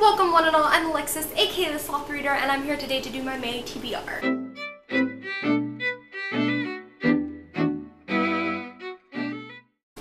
Welcome one and all, I'm Alexis, aka the Sloth Reader, and I'm here today to do my May TBR.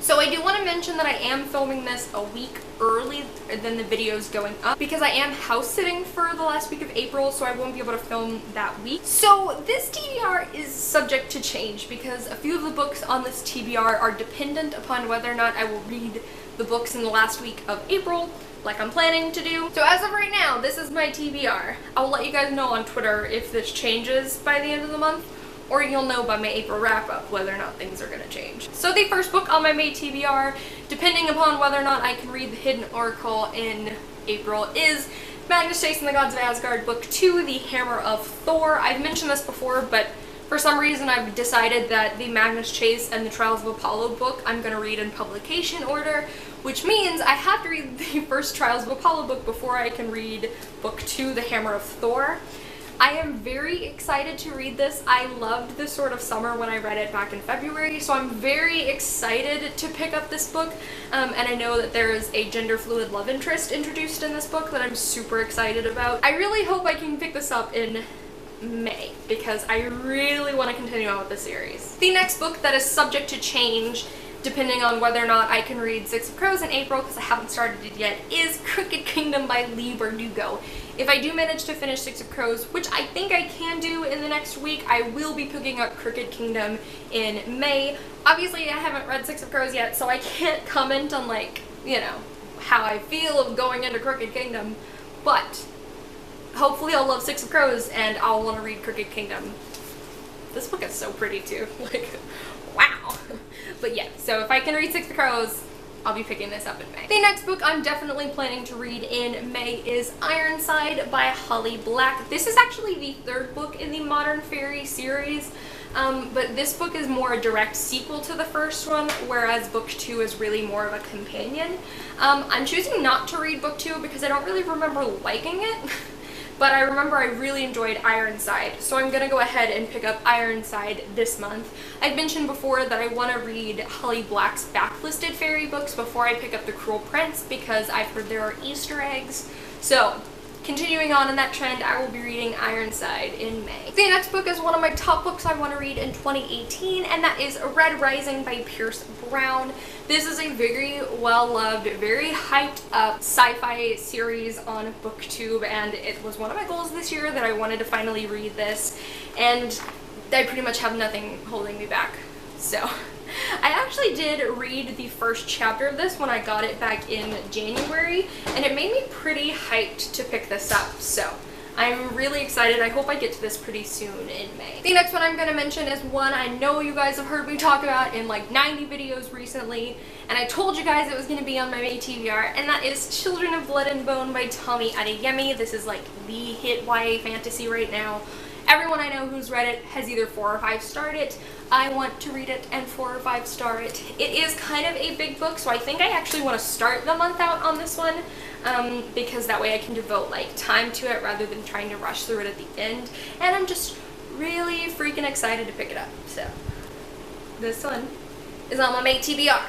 So I do want to mention that I am filming this a week early than the videos going up because I am house sitting for the last week of April, so I won't be able to film that week. So this TBR is subject to change because a few of the books on this TBR are dependent upon whether or not I will read the books in the last week of April, like I'm planning to do. So as of right now, this is my TBR. I'll let you guys know on Twitter if this changes by the end of the month, or you'll know by my April wrap-up whether or not things are going to change. So the first book on my May TBR, depending upon whether or not I can read The Hidden Oracle in April, is Magnus Chase and the Gods of Asgard, Book 2, The Hammer of Thor. I've mentioned this before, but for some reason I've decided that the Magnus Chase and the Trials of Apollo book I'm going to read in publication order, which means I have to read the first Trials of Apollo book before I can read Book 2, The Hammer of Thor. I am very excited to read this. I loved this sort of summer when I read it back in February, so I'm very excited to pick up this book, and I know that there is a gender fluid love interest introduced in this book that I'm super excited about. I really hope I can pick this up in May because I really want to continue on with the series. The next book that is subject to change depending on whether or not I can read Six of Crows in April, because I haven't started it yet, is Crooked Kingdom by Lee Bardugo. If I do manage to finish Six of Crows, which I think I can do in the next week, I will be picking up Crooked Kingdom in May. Obviously, I haven't read Six of Crows yet, so I can't comment on, like, you know, how I feel of going into Crooked Kingdom, but hopefully I'll love Six of Crows and I'll want to read Crooked Kingdom. This book is so pretty too, like, wow. But yeah, so if I can read Six of Crows, I'll be picking this up in May. The next book I'm definitely planning to read in May is Ironside by Holly Black. This is actually the third book in the Modern Fairy series, but this book is more a direct sequel to the first one, whereas Book 2 is really more of a companion. I'm choosing not to read Book 2 because I don't really remember liking it. But I remember I really enjoyed Ironside, so I'm going to go ahead and pick up Ironside this month. I've mentioned before that I want to read Holly Black's backlisted fairy books before I pick up The Cruel Prince because I've heard there are Easter eggs. So, continuing on in that trend, I will be reading Ironside in May. The next book is one of my top books I want to read in 2018, and that is Red Rising by Pierce Brown. This is a very well-loved, very hyped up sci-fi series on BookTube, and it was one of my goals this year that I wanted to finally read this, and I pretty much have nothing holding me back. So, I actually did read the first chapter of this when I got it back in January, and it made me pretty hyped to pick this up, so I'm really excited. I hope I get to this pretty soon in May. The next one I'm going to mention is one I know you guys have heard me talk about in like 90 videos recently, and I told you guys it was going to be on my May TBR, and that is Children of Blood and Bone by Tommy Adeyemi. This is like the hit YA fantasy right now. Everyone I know who's read it has either 4 or 5 starred it. I want to read it and 4 or 5 star it. It is kind of a big book, so I think I actually want to start the month out on this one, because that way I can devote like time to it rather than trying to rush through it at the end. And I'm just really freaking excited to pick it up. So this one is on my May TBR,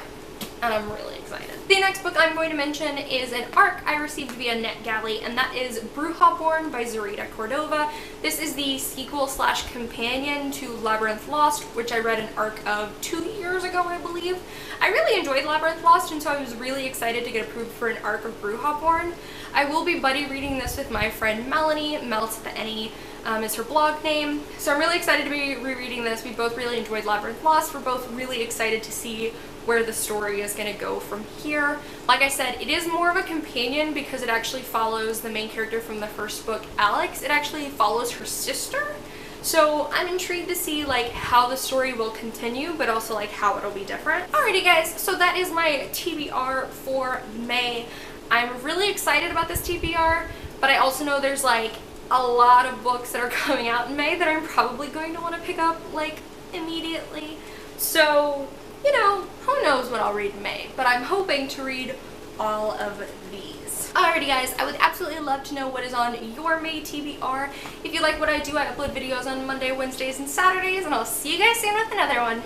and I'm really excited. The next book I'm going to mention is an ARC I received via NetGalley, and that is Brujaborn by Zarita Cordova. This is the sequel slash companion to Labyrinth Lost, which I read an ARC of 2 years ago, I believe. I really enjoyed Labyrinth Lost, and so I was really excited to get approved for an ARC of Brujaborn. I will be buddy reading this with my friend Melanie. Mel's the Any is her blog name. So I'm really excited to be rereading this. We both really enjoyed Labyrinth Lost. We're both really excited to see where the story is going to go from here. Like I said, it is more of a companion because it actually follows the main character from the first book, Alex. It actually follows her sister. So I'm intrigued to see like how the story will continue, but also like how it'll be different. Alrighty guys, so that is my TBR for May. I'm really excited about this TBR, but I also know there's like a lot of books that are coming out in May that I'm probably going to want to pick up like immediately. So, you know, who knows what I'll read in May, but I'm hoping to read all of these. Alrighty guys, I would absolutely love to know what is on your May TBR. If you like what I do, I upload videos on Monday, Wednesdays, and Saturdays, and I'll see you guys soon with another one.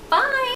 Bye!